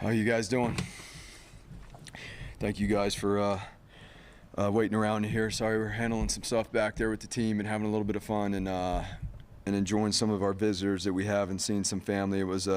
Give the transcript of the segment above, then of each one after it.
How you guys doing? Thank you guys for waiting around here. Sorry, we're handling some stuff back there with the team and having a little bit of fun and enjoying some of our visitors that we have and seeing some family. It was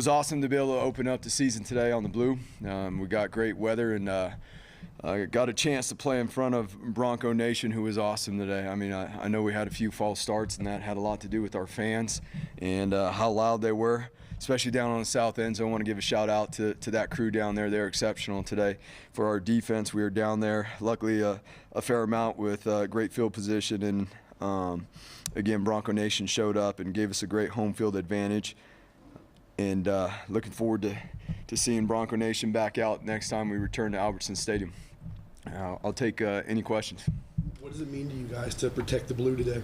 awesome to be able to open up the season today on the blue. We got great weather and I got a chance to play in front of Bronco Nation, who was awesome today. I mean, I know we had a few false starts, and that had a lot to do with our fans and how loud they were, especially down on the south end. So I want to give a shout out to that crew down there. They're exceptional today. For our defense, we were down there, luckily a fair amount with great field position. And again, Bronco Nation showed up and gave us a great home field advantage. And looking forward to seeing Bronco Nation back out next time we return to Albertsons Stadium. I'll take any questions. What does it mean to you guys to protect the blue today?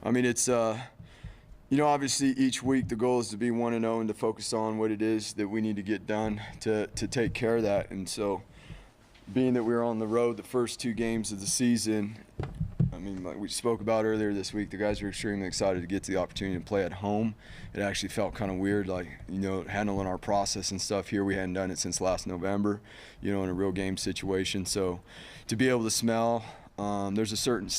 I mean, it's obviously each week the goal is to be 1-0 and to focus on what it is that we need to get done to take care of that. And so, being that we were on the road the first 2 games of the season, I mean, like we spoke about earlier this week, the guys were extremely excited to get the opportunity to play at home. It actually felt kind of weird, like, handling our process and stuff here. We hadn't done it since last November, in a real game situation. So to be able to smell, there's a certain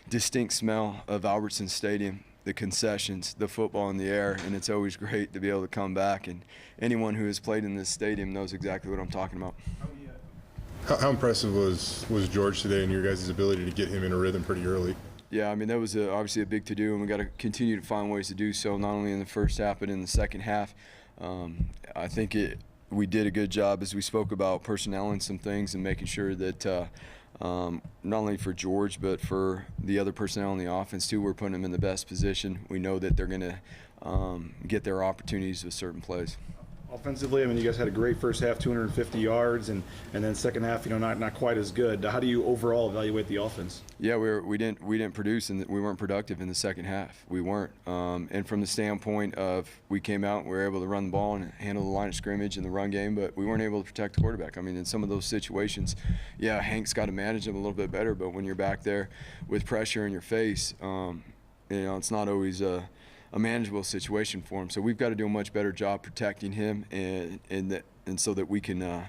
distinct smell of Albertsons Stadium, the concessions, the football in the air, and it's always great to be able to come back. And anyone who has played in this stadium knows exactly what I'm talking about. How impressive was George today and your guys' ability to get him in a rhythm pretty early? Yeah, I mean, that was obviously a big to-do, and we got to continue to find ways to do so, not only in the first half but in the second half. I think we did a good job, as we spoke about, personnel and some things and making sure that not only for George but for the other personnel on the offense too, we're putting them in the best position. We know that they're going to get their opportunities with certain plays. Offensively, I mean, you guys had a great first half, 250 yards, and then second half, not quite as good. How do you overall evaluate the offense? Yeah, we didn't produce, and we weren't productive in the second half. We weren't. And from the standpoint of, we came out and we were able to run the ball and handle the line of scrimmage in the run game, but we weren't able to protect the quarterback. I mean, in some of those situations, yeah, Hank's got to manage them a little bit better, but when you're back there with pressure in your face, it's not always a manageable situation for him. So we've got to do a much better job protecting him and so that we can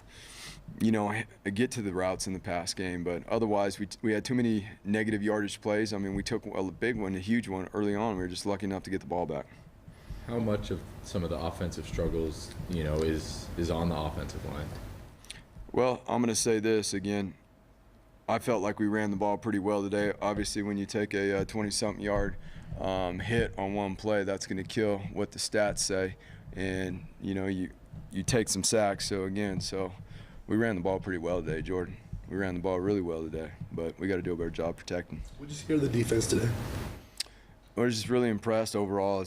get to the routes in the pass game. But otherwise, we had too many negative yardage plays. I mean, we took a big one, a huge one early on. We were just lucky enough to get the ball back. How much of some of the offensive struggles, is on the offensive line? Well, I'm going to say this again. I felt like we ran the ball pretty well today. Obviously, when you take a 20-something yard hit on one play, that's going to kill what the stats say, and you take some sacks. So we ran the ball pretty well today, Jordan. We ran the ball really well today, but we got to do a better job protecting. What did you hear of the defense today? We're just really impressed overall.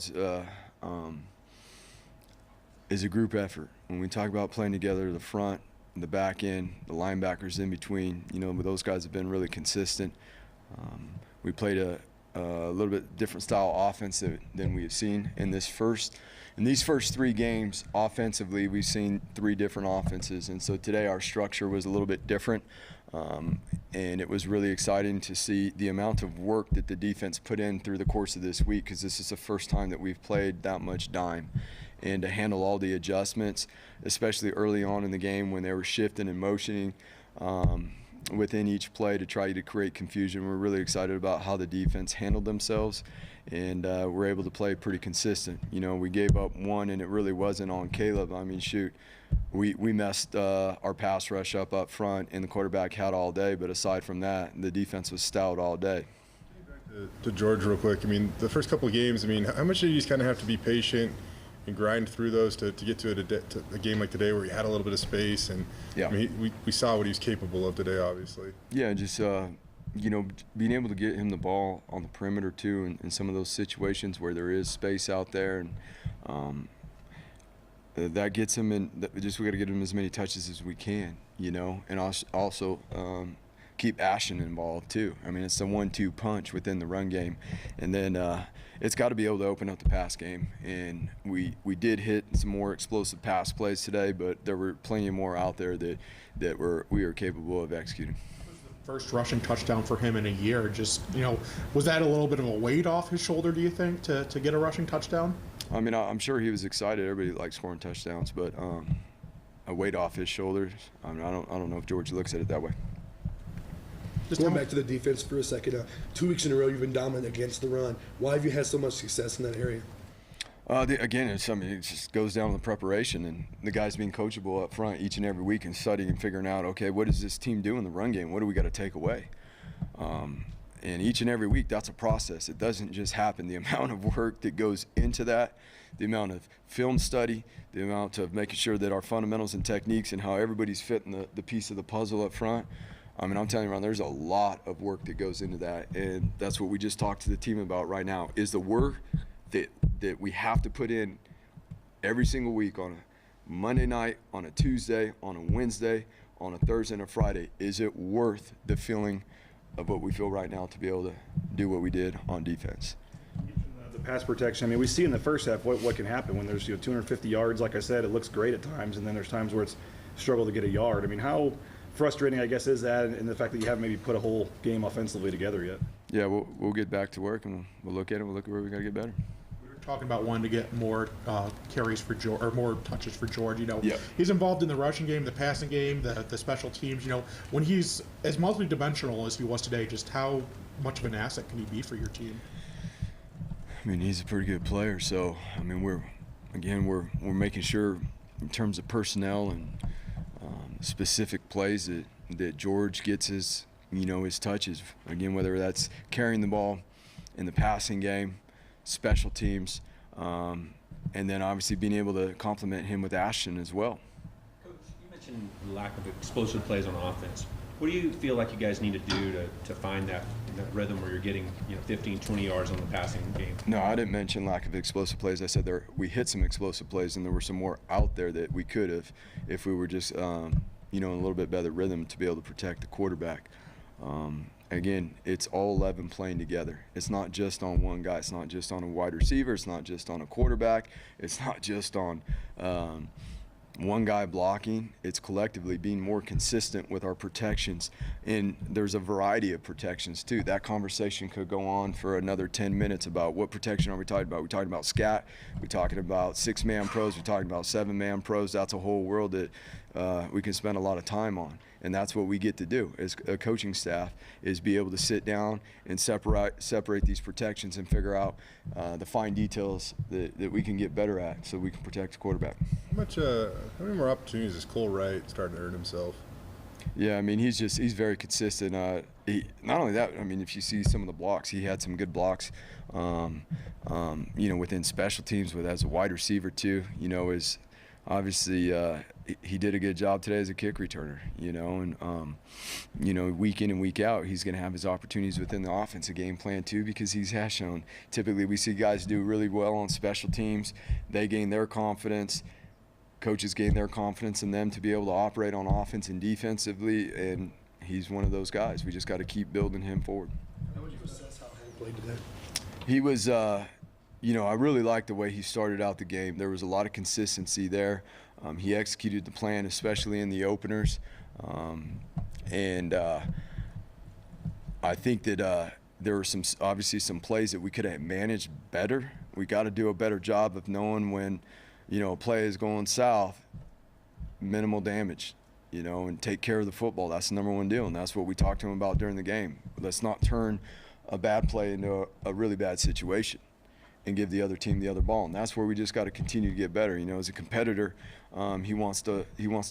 Is a group effort. When we talk about playing together, the front, the back end, the linebackers in between, those guys have been really consistent. We played a little bit different style offense than we have seen in these first 3 games. Offensively, we've seen 3 different offenses, and so today our structure was a little bit different, and it was really exciting to see the amount of work that the defense put in through the course of this week, because this is the first time that we've played that much dime, and to handle all the adjustments, especially early on in the game when they were shifting and motioning within each play to try to create confusion. We're really excited about how the defense handled themselves, and we're able to play pretty consistent. We gave up 1, and it really wasn't on Caleb. I mean, shoot, we messed our pass rush up front, and the quarterback had all day, but aside from that, the defense was stout all day. To George real quick, I mean, the first couple of games, I mean, how much did you just kind of have to be patient and grind through those to get to a game like today where he had a little bit of space? And yeah, I mean, we saw what he was capable of today, obviously. Yeah, just being able to get him the ball on the perimeter too, in some of those situations where there is space out there, and that gets him in. We got to get him as many touches as we can, and also keep Ashton involved too. I mean, it's the 1-2 punch within the run game, and then it's got to be able to open up the pass game. And we did hit some more explosive pass plays today, but there were plenty more out there that we are capable of executing. First rushing touchdown for him in a year. Just, was that a little bit of a weight off his shoulder, do you think, to get a rushing touchdown? I mean, I'm sure he was excited. Everybody likes scoring touchdowns, but a weight off his shoulders. I mean, I don't know if George looks at it that way. Just Going back to the defense for a second, 2 weeks in a row you've been dominant against the run. Why have you had so much success in that area? Again, it just goes down to the preparation and the guys being coachable up front each and every week and studying and figuring out, okay, what does this team do in the run game? What do we got to take away? And each and every week, that's a process. It doesn't just happen. The amount of work that goes into that, the amount of film study, the amount of making sure that our fundamentals and techniques and how everybody's fitting the piece of the puzzle up front. I mean, I'm telling you, Ron, there's a lot of work that goes into that, and that's what we just talked to the team about right now, is the work that we have to put in every single week on a Monday night, on a Tuesday, on a Wednesday, on a Thursday and a Friday. Is it worth the feeling of what we feel right now to be able to do what we did on defense? The pass protection, I mean, we see in the first half what can happen when there's 250 yards. Like I said, it looks great at times, and then there's times where it's struggle to get a yard. I mean, how frustrating, I guess, is that, and the fact that you haven't maybe put a whole game offensively together yet? Yeah, we'll get back to work, and we'll look at it. We'll look at where we got to get better. We were talking about wanting to get more carries for George, or more touches for George. Yep. He's involved in the rushing game, the passing game, the special teams. When he's as multi-dimensional as he was today, just how much of an asset can he be for your team? I mean, he's a pretty good player. So, I mean, we're making sure in terms of personnel and specific plays that George gets his touches. Again, whether that's carrying the ball in the passing game, special teams, and then obviously being able to complement him with Ashton as well. Coach, you mentioned the lack of explosive plays on offense. What do you feel like you guys need to do to find that rhythm where you're getting 15, 20 yards on the passing game? No, I didn't mention lack of explosive plays. I said we hit some explosive plays, and there were some more out there that we could have if we were just in a little bit better rhythm to be able to protect the quarterback. Again, it's all 11 playing together. It's not just on one guy. It's not just on a wide receiver. It's not just on a quarterback. It's not just on one guy blocking. It's collectively being more consistent with our protections, and there's a variety of protections too. That conversation could go on for another 10 minutes about what protection are we talking about. We're talking about scat, we're talking about 6-man pros, we're talking about 7-man pros. That's a whole world that we can spend a lot of time on, and that's what we get to do as a coaching staff, is be able to sit down and separate these protections and figure out the fine details that we can get better at so we can protect the quarterback. How many more opportunities is Cole Wright starting to earn himself? Yeah, I mean, he's very consistent. Not only that, I mean, if you see some of the blocks, he had some good blocks, within special teams as a wide receiver too, is obviously he did a good job today as a kick returner, and week in and week out, he's going to have his opportunities within the offensive game plan too, because he has shown. Typically, we see guys do really well on special teams. They gain their confidence. Coaches gain their confidence in them to be able to operate on offense and defensively, and he's one of those guys. We just got to keep building him forward. How would you assess how Hank played today? He was, I really liked the way he started out the game. There was a lot of consistency there. He executed the plan, especially in the openers. And I think that there were obviously some plays that we could have managed better. We got to do a better job of knowing when, a play is going south, minimal damage, and take care of the football. That's the number one deal, and that's what we talked to him about during the game. Let's not turn a bad play into a really bad situation and give the other team the other ball. And that's where we just got to continue to get better. As a competitor, he wants to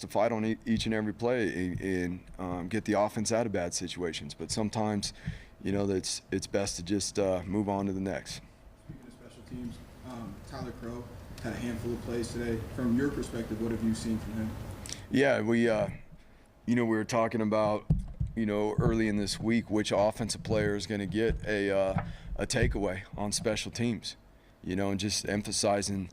fight on each and every play and get the offense out of bad situations. But sometimes, it's best to just move on to the next. Speaking of special teams, Tyler Crow had a handful of plays today. From your perspective, what have you seen from him? Yeah, we were talking about, early in this week, which offensive player is going to get a takeaway on special teams, and just emphasizing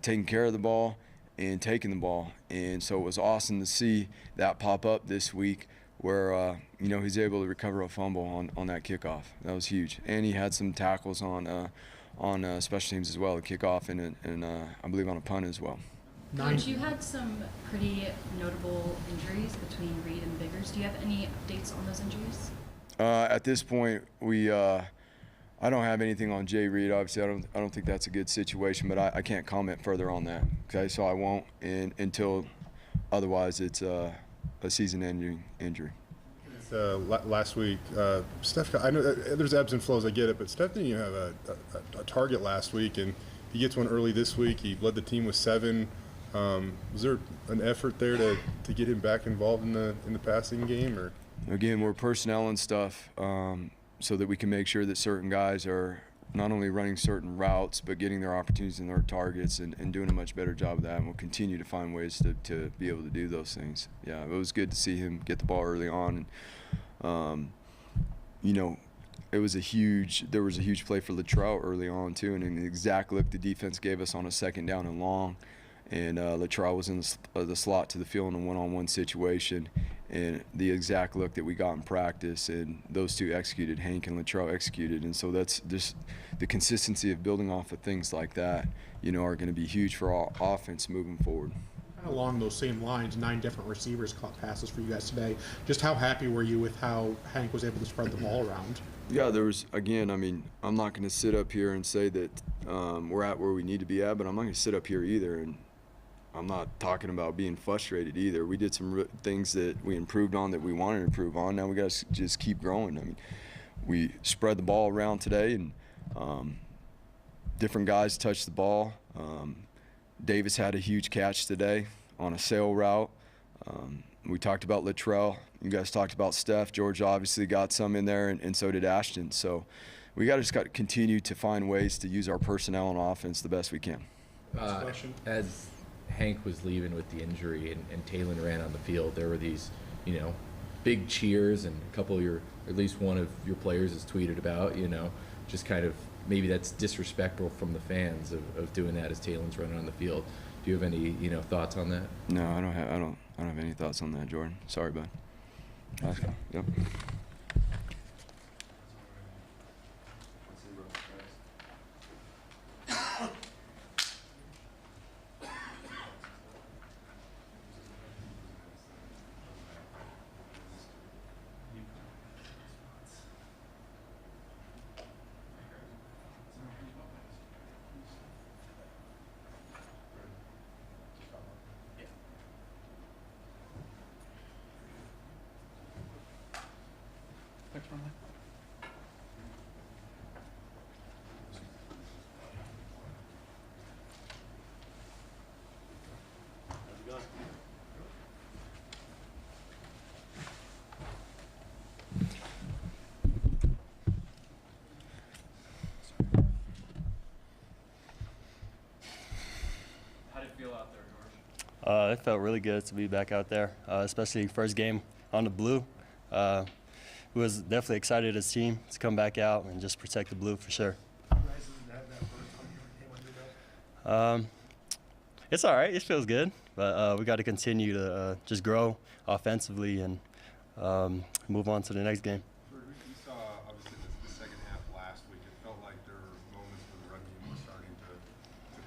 taking care of the ball and taking the ball. And so it was awesome to see that pop up this week where, he's able to recover a fumble on that kickoff. That was huge. And he had some tackles on special teams as well, a kickoff and I believe on a punt as well. Coach, you had some pretty notable injuries between Reed and Biggers. Do you have any updates on those injuries? At this point, we I don't have anything on Jay Reed. Obviously, I don't think that's a good situation, but I can't comment further on that. Okay, so I won't until otherwise it's a season-ending injury. Last week, Steph, I know there's ebbs and flows, I get it, but Steph didn't even have a target last week, and he gets one early this week. He led the team with 7. Was there an effort there to get him back involved in the passing game? Or again, we're personnel and stuff, so that we can make sure that certain guys are not only running certain routes, but getting their opportunities and their targets and doing a much better job of that. And we'll continue to find ways to be able to do those things. Yeah, it was good to see him get the ball early on. And, you know, there was a huge play for Latrell early on too, and an exact look the defense gave us on a 2nd down and long. And Latrell was in the slot to the field in a one-on-one situation, and the exact look that we got in practice, and those two executed, Hank and Latrell executed. And so that's just the consistency of building off of things like that, you know, are going to be huge for our offense moving forward. Along those same lines, 9 different receivers caught passes for you guys today. Just how happy were you with how Hank was able to spread the ball around? Yeah, there was, again, I mean, I'm not going to sit up here and say that we're at where we need to be at, but I'm not going to sit up here either and I'm not talking about being frustrated either. We did some things that we improved on that we wanted to improve on. Now we got to just keep growing. I mean, we spread the ball around today, and different guys touched the ball. Davis had a huge catch today on a sail route. We talked about Latrell. You guys talked about Steph. George obviously got some in there, and so did Ashton. So we just got to continue to find ways to use our personnel on offense the best we can. As Hank was leaving with the injury and Talon ran on the field, there were these, you know, big cheers, and a couple of at least one of your players has tweeted about, you know, just kind of maybe that's disrespectful from the fans of doing that as Talon's running on the field. Do you have any, you know, thoughts on that? No, I don't have any thoughts on that, Jordan. Sorry, bud. Yep. How did it feel out there, George? It felt really good to be back out there, especially first game on the blue. We was definitely excited as a team to come back out and just protect the blue for sure. It's all right. It feels good, but we got to continue to just grow offensively and move on to the next game. We saw obviously the second half last week. It felt like there were moments where the run game was starting to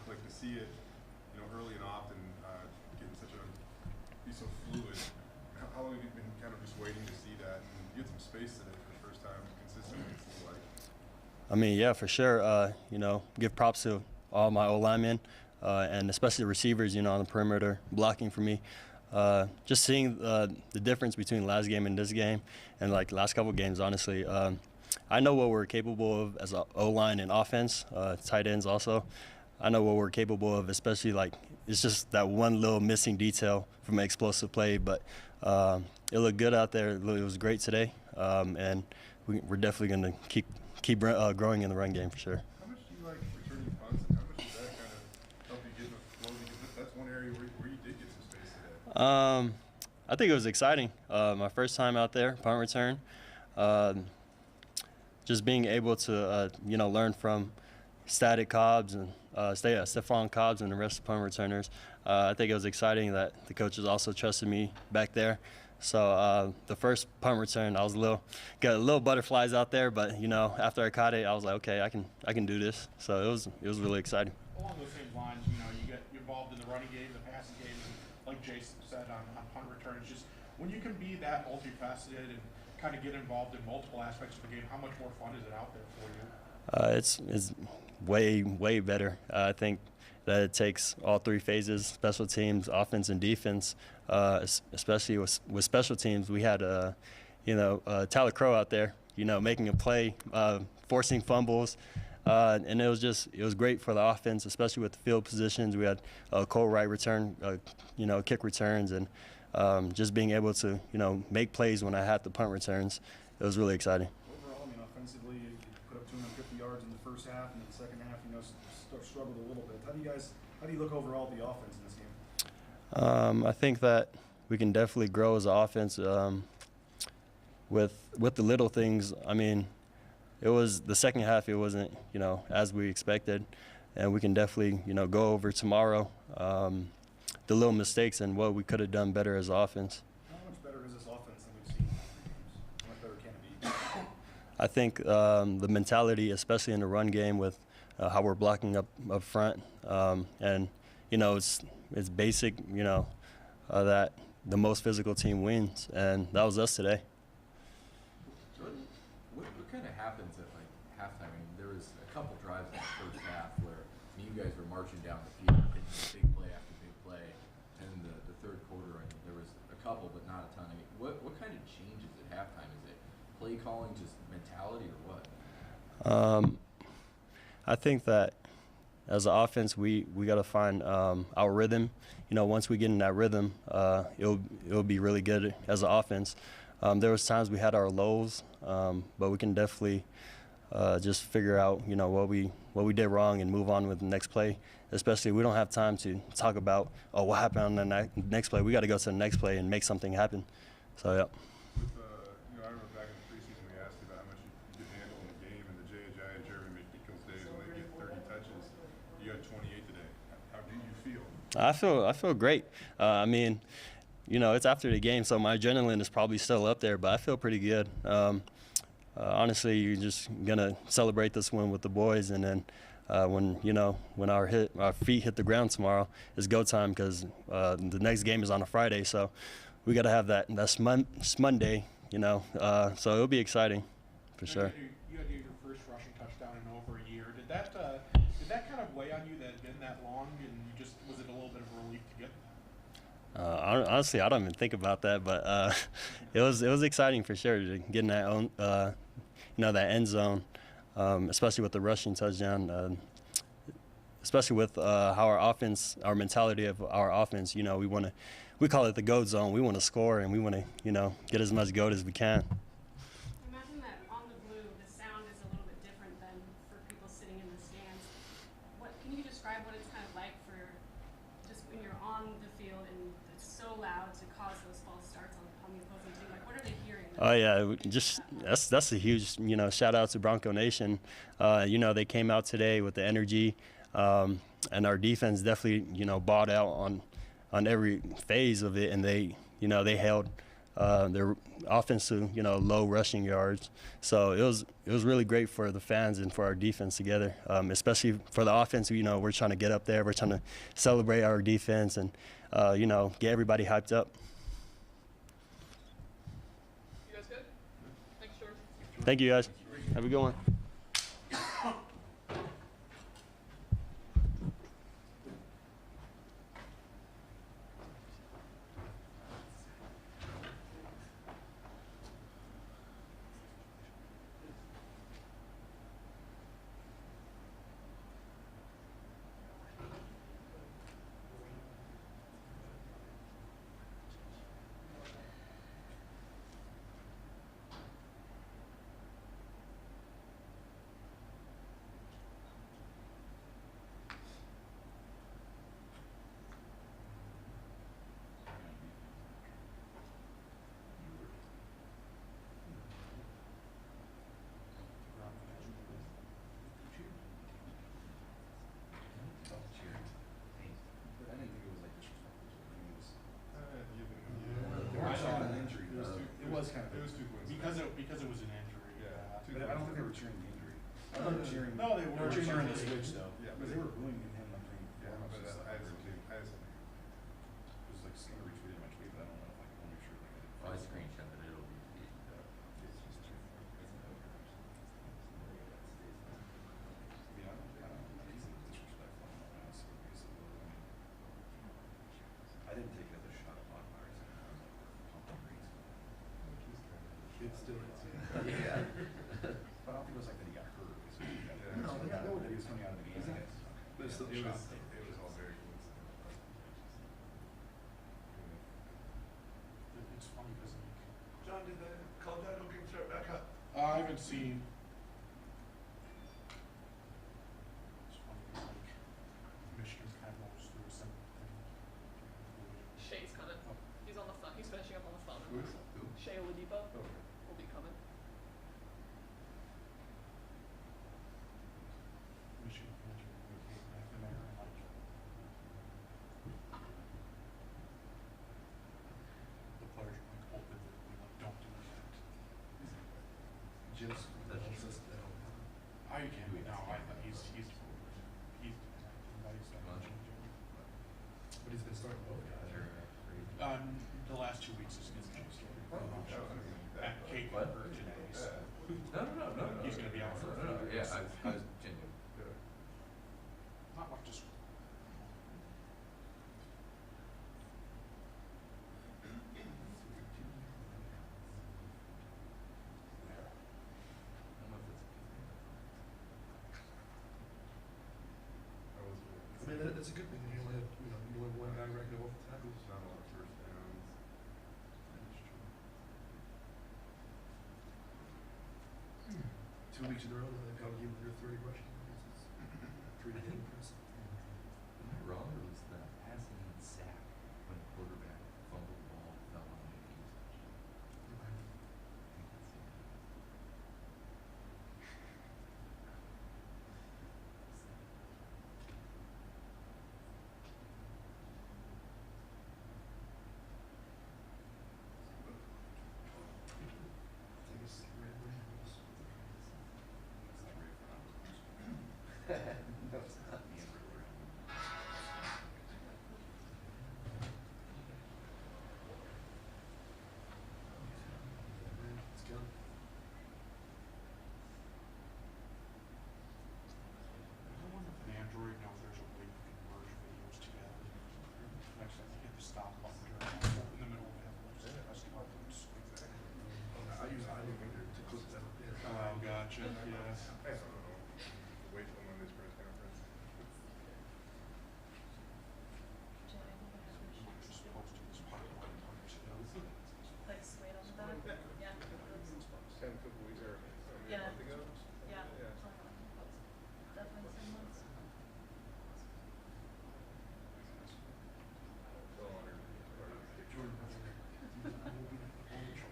click. To see it, you know, early and often getting be so fluid. How long have you been kind of just waiting to see that? And you had some space today for the first time consistently, it seems like. I mean, yeah, for sure. You know, give props to all my O-linemen and especially the receivers, you know, on the perimeter blocking for me. Just seeing the difference between last game and this game and like last couple games, honestly. I know what we're capable of as an O-line and offense, tight ends also. I know what we're capable of, especially like it's just that one little missing detail from an explosive play. But it looked good out there. It was great today, and we're definitely going to keep growing in the run game for sure. How much do you like returning punts, and how much does that kind of help you get in the flow? Because that's one area where you did get some space today. I think it was exciting. My first time out there, punt return. Just being able to, you know, learn from Static Cobbs and Stephon Cobbs and the rest of the punt returners. I think it was exciting that the coaches also trusted me back there. So the first punt return, I was got a little butterflies out there, but you know, after I caught it, I was like, okay, I can do this. So it was really exciting. Along those same lines, you know, you get involved in the running game, the passing game, and like Jason said on punt returns, just when you can be that multifaceted and kind of get involved in multiple aspects of the game, how much more fun is it out there for you? It's way better. I think that it takes all three phases: special teams, offense, and defense. Especially with special teams, we had Tyler Crow out there, making a play, forcing fumbles, and it was great for the offense, especially with the field positions. We had Cole Wright return, kick returns, and just being able to make plays when I had the punt returns. It was really exciting. Overall, offensively, you put up 250 yards in the first half, and in the second half, struggled a little bit. How do you look overall at the offense in this game? I think that we can definitely grow as an offense with the little things. It was the second half. It wasn't as we expected, and we can definitely go over tomorrow the little mistakes and what we could have done better as an offense. How much better is this offense than we've seen in games? How much better can it be? I think the mentality, especially in the run game, with how we're blocking up front, and it's basic, that the most physical team wins, and that was us today. Jordan, what kind of happens at halftime? There was a couple drives in the first half where you guys were marching down the field, hitting big play after big play, and in the third quarter, there was a couple, but not a ton. What kind of changes at halftime? Is it play calling, just mentality, or what? I think that as an offense, we got to find our rhythm. Once we get in that rhythm, it'll be really good as an offense. There was times we had our lows, but we can definitely just figure out what we did wrong and move on with the next play. Especially, we don't have time to talk about what happened on the next play. We got to go to the next play and make something happen. So yeah. I remember back in the preseason we asked you about how much you could handle in the game, and the J.J. and Jeremy McNichols days when they get 30 touches. You had 28 today. How do you feel? I feel great. It's after the game, so my adrenaline is probably still up there, but I feel pretty good. Honestly, you're just gonna celebrate this win with the boys, and then when our feet hit the ground tomorrow, it's go time because the next game is on a Friday, so we got to have that's Monday, so it'll be exciting for sure. You had your first rushing touchdown in over a year. Did that kind of weigh on you that it'd been that long, and was it a little bit of a relief to get that? Honestly, I don't even think about that, but it was exciting for sure to get in that that end zone, especially with the rushing touchdown. Especially with how our mentality of our offense, we call it the goat zone. We want to score and we want to, get as much goat as we can. I imagine that on the blue, the sound is a little bit different than for people sitting in the stands. Can you describe what it's kind of like for just when you're on the field and it's so loud to cause those false starts on the opposing team? What are they hearing? Oh yeah, that's a huge shout out to Bronco Nation. They came out today with the energy. And our defense definitely, bought out on every phase of it, and they held their offense to, low rushing yards. So it was really great for the fans and for our defense together, especially for the offense. We're trying to get up there. We're trying to celebrate our defense and, get everybody hyped up. You guys good? Thanks, George. Thank you, guys. Have a good one. Because it was an injury. Yeah. But I don't think they were cheering the injury. I thought they were cheering. No, they were cheering the cheering. switch though. Yeah, Because they were booing him. I think. Yeah, but It I had some. was like someone retweeted my tweet, but I don't know if I can make sure. I screenshot it. It'll be. steroids. Yeah. But I don't think it was like that he got hurt. No, that he was coming out of the game. But it's still It shot. was all very coincidental. It's funny because John, did the Colorado game start back up? I haven't seen. It's funny 'cause, like Michigan kind of goes through a similar thing. Shea's coming. He's on the phone. He's finishing up on the phone. Who? Shea Oladipo Okay. will be coming. Michigan fans are really hating McNamara and like. The players are like open that we like don't do that. Jim's that. I can't. No, he's everybody's But he's been starting both guys. the last 2 weeks is going to be at Kate What? today. So No. he's going to be out for a few Yeah, weeks. I was genuine. Not much to score. I mean, that's a good thing. You only have, you only have one guy racking up over tackles. Not a lot of first downs. That's true. 2 weeks in a row now, they've got you with your 30 rushing. It's pretty damn impressive. Am I wrong, or was that passing sack when a quarterback fumbled the ball, fell on the knees? I think it's Red Rams. No, it's not the Let's go. I wonder if an Android knows there's a way you can merge videos together. Actually, I hit the stop button during in the middle of it. Press the buttons. I use iMovie to clip that. Oh, gotcha. Yeah. I don't know. Wait till Monday's press conference. Just posted this PowerPoint ago. Like straight on the back. Yeah. 10 couple weeks or a Yeah. month ago. Yeah. Yeah. Definitely 10 months. So honored.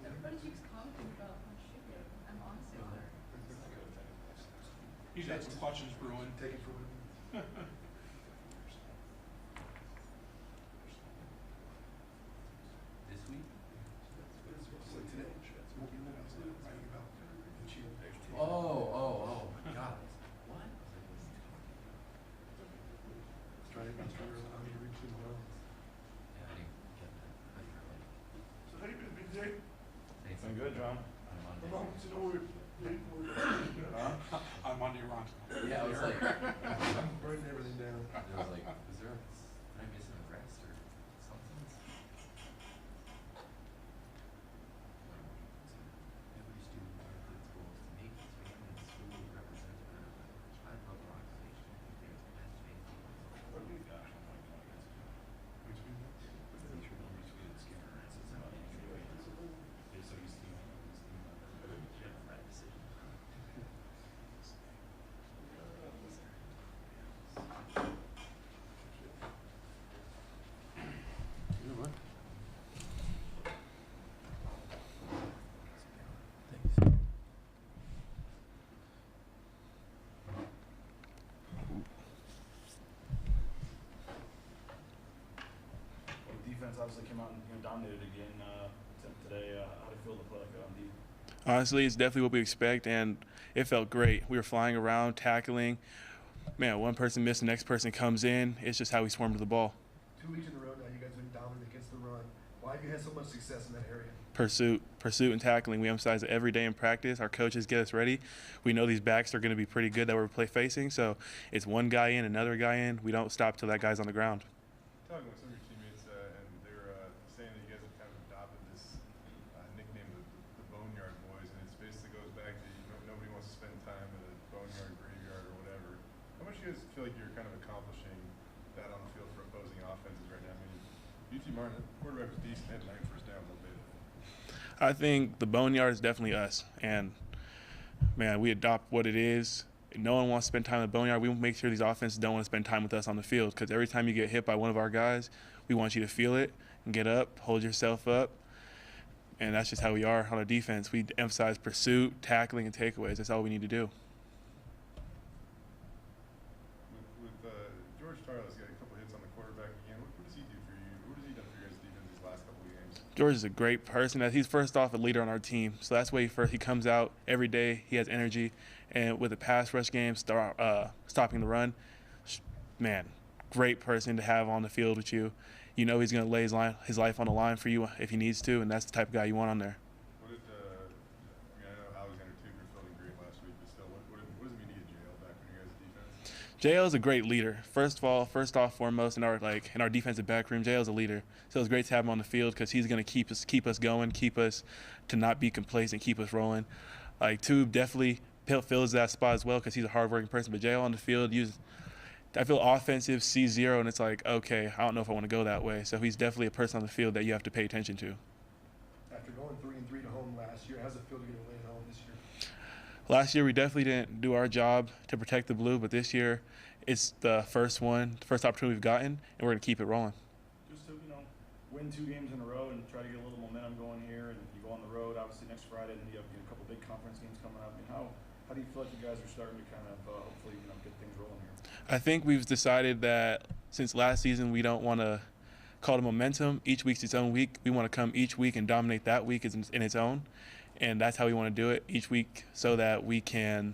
Everybody keeps commenting about my shooting. I'm honestly honored. He's had some questions brewing. Take it for what it is. This week? It's like today. Writing about the chief. Oh my God. What? Trying to make sure I'm going to reach him well. Yeah, I didn't get that. I didn't really. So how you been, big day? Thanks. Been good, John. I'm on I'm on to know where I'm on the Iran. Yeah, I was like, I'm burning everything down. I was like, is there, did I miss an arrest or something? Every student that's goals to make his family and school representative. I love the organization. I think they're the best thing. Oh my gosh, I'm like, Defense obviously came out and dominated again today. How do you feel to play like that on D? Honestly, it's definitely what we expect, and it felt great. We were flying around, tackling. Man, one person missed, the next person comes in. It's just how we swarmed the ball. 2 weeks in a row now, you guys have been dominant against the run. Why have you had so much success in that area? Pursuit, and tackling. We emphasize it every day in practice. Our coaches get us ready. We know these backs are going to be pretty good that we're facing, so it's one guy in, another guy in. We don't stop till that guy's on the ground. Talking with some of your teammates, and they're saying that you guys have kind of adopted this nickname, the Boneyard Boys. feel like you're kind of accomplishing that on the field for opposing offenses right now? I mean, UT Martin, quarterback was decent, had 9 first downs all day. I think the boneyard is definitely us. And, man, we adopt what it is. No one wants to spend time in the boneyard. We make sure these offenses don't want to spend time with us on the field, because every time you get hit by one of our guys, we want you to feel it and get up, hold yourself up. And that's just how we are on our defense. We emphasize pursuit, tackling, and takeaways. That's all we need to do. With George Tarlow's got a couple hits on the quarterback again. What does he do for you? What has he done for your guys' defense these last couple of games? George is a great person. He's first off a leader on our team. So that's why he comes out every day. He has energy. And with a pass rush game, stopping the run, man, great person to have on the field with you. You know he's going to lay his life on the line for you if he needs to, and that's the type of guy you want on there. I know Alexander Tucker fielding great last week, but still, what does it mean to get JL back from your guys' defense? JL is a great leader. First foremost, in our defensive back room, JL is a leader. So it's great to have him on the field because he's going to keep us going, keep us to not be complacent, keep us rolling. Tube definitely fills that spot as well because he's a hardworking person. But JL on the field, I feel offensive, C0, and it's like, okay, I don't know if I want to go that way. So he's definitely a person on the field that you have to pay attention to. After going 3-3 to home last year, how's it feel to get a win at home this year? Last year we definitely didn't do our job to protect the blue, but this year it's the first opportunity we've gotten, and we're going to keep it rolling. Just to, win 2 games in a row and try to get a little momentum going here, and you go on the road, obviously, next Friday, and you have a couple big conference games coming up. I mean, how do you feel like you guys are starting to kind of hopefully get things rolling here? I think we've decided that since last season we don't want to call it momentum. Each week's its own week. We want to come each week and dominate that week in its own, and that's how we want to do it each week so that we can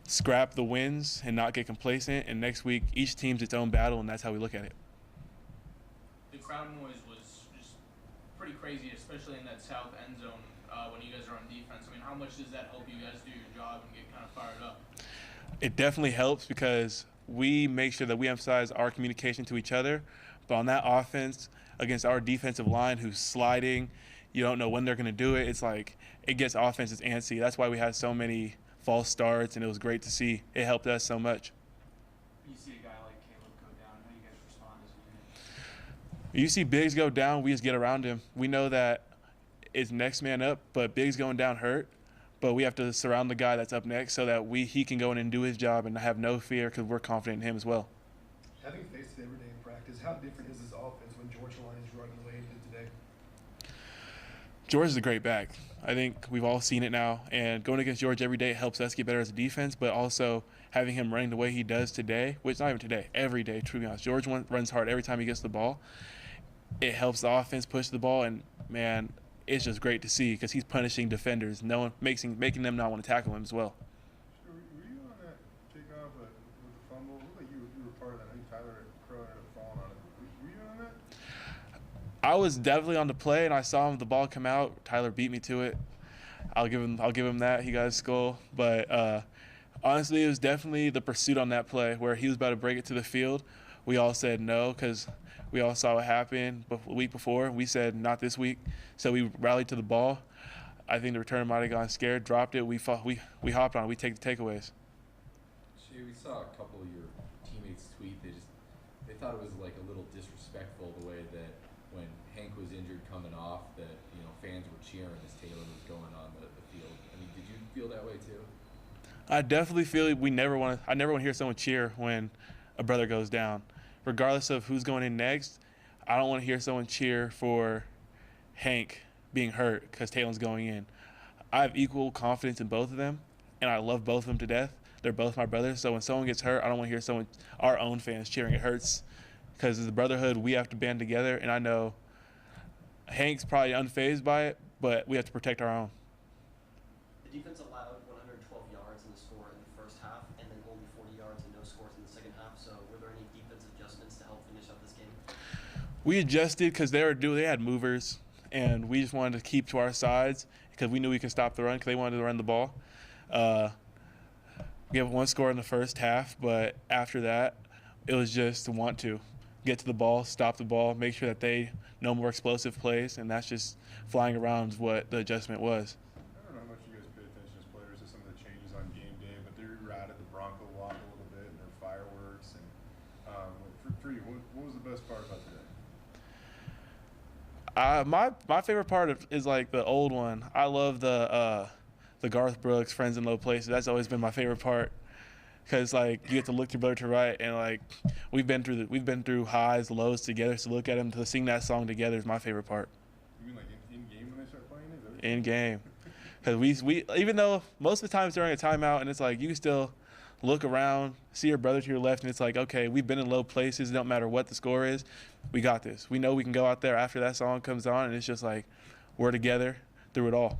scrap the wins and not get complacent. And next week, each team's its own battle, and that's how we look at it. The crowd noise was just pretty crazy, especially in that south end zone when you guys are on defense. I mean, how much does that help you guys do your job and get kind of fired up? It definitely helps because we make sure that we emphasize our communication to each other. But on that offense, against our defensive line who's sliding, you don't know when they're going to do it. It's like it gets offenses antsy. That's why we had so many false starts, and it was great to see. It helped us so much. You see a guy like Caleb go down, how do you guys respond as a unit? You see Biggs go down, we just get around him. We know that it's next man up, but Biggs going down hurt. But we have to surround the guy that's up next so that he can go in and do his job and have no fear because we're confident in him as well. Having faced it every day in practice, how different is this offense when George Line is running the way he did today? George is a great back. I think we've all seen it now. And going against George every day helps us get better as a defense, but also having him running the way he does today, which not even today, every day, to be honest. George runs hard every time he gets the ball. It helps the offense push the ball, and, man, it's just great to see because he's punishing defenders, making them not want to tackle him as well. Were you on that kickoff with the fumble? It looked like you were part of that. I think Tyler Crow ended up falling on it. Were you on that? I was definitely on the play, and I saw the ball come out. Tyler beat me to it. I'll give him that. He got his skull. But honestly, it was definitely the pursuit on that play where he was about to break it to the field. We all said no because we all saw what happened the week before. We said not this week. So we rallied to the ball. I think the returner might have gone scared, dropped it. We hopped on it. We take the takeaways. Shea, we saw a couple of your teammates tweet. They thought it was like a little disrespectful the way that when Hank was injured coming off that fans were cheering as Taylor was going on the field. I mean, did you feel that way too? I definitely feel I never want to hear someone cheer when a brother goes down. Regardless of who's going in next, I don't want to hear someone cheer for Hank being hurt because Taylor's going in. I have equal confidence in both of them, and I love both of them to death. They're both my brothers, so when someone gets hurt, I don't want to hear our own fans cheering. It hurts because as a brotherhood, we have to band together, and I know Hank's probably unfazed by it, but we have to protect our own. The defense allowed 112 yards in the score in the first half, and then only 40 yards and no scores in the second half. So were there any defensive adjustments to help finish up this game? We adjusted because they had movers, and we just wanted to keep to our sides because we knew we could stop the run because they wanted to run the ball. We have one score in the first half, but after that, it was just to want to get to the ball, stop the ball, make sure that they no more explosive plays, and that's just flying around is what the adjustment was. I don't know how much you guys pay attention as players to some of the changes on game day, but they rerouted the Bronco walk a little bit and their fire for you, what was the best part about today? My favorite part is like the old one. I love the Garth Brooks Friends in Low Places. That's always been my favorite part, because like you get to look to your brother to right, and like we've been through highs, lows together. So look at him, to sing that song together is my favorite part. You mean like in game when they start playing it? In game, because we even though most of the times during a timeout, and it's like you still look around, see your brother to your left, and it's like, okay, we've been in low places. It don't matter what the score is, we got this. We know we can go out there after that song comes on, and it's just like we're together through it all.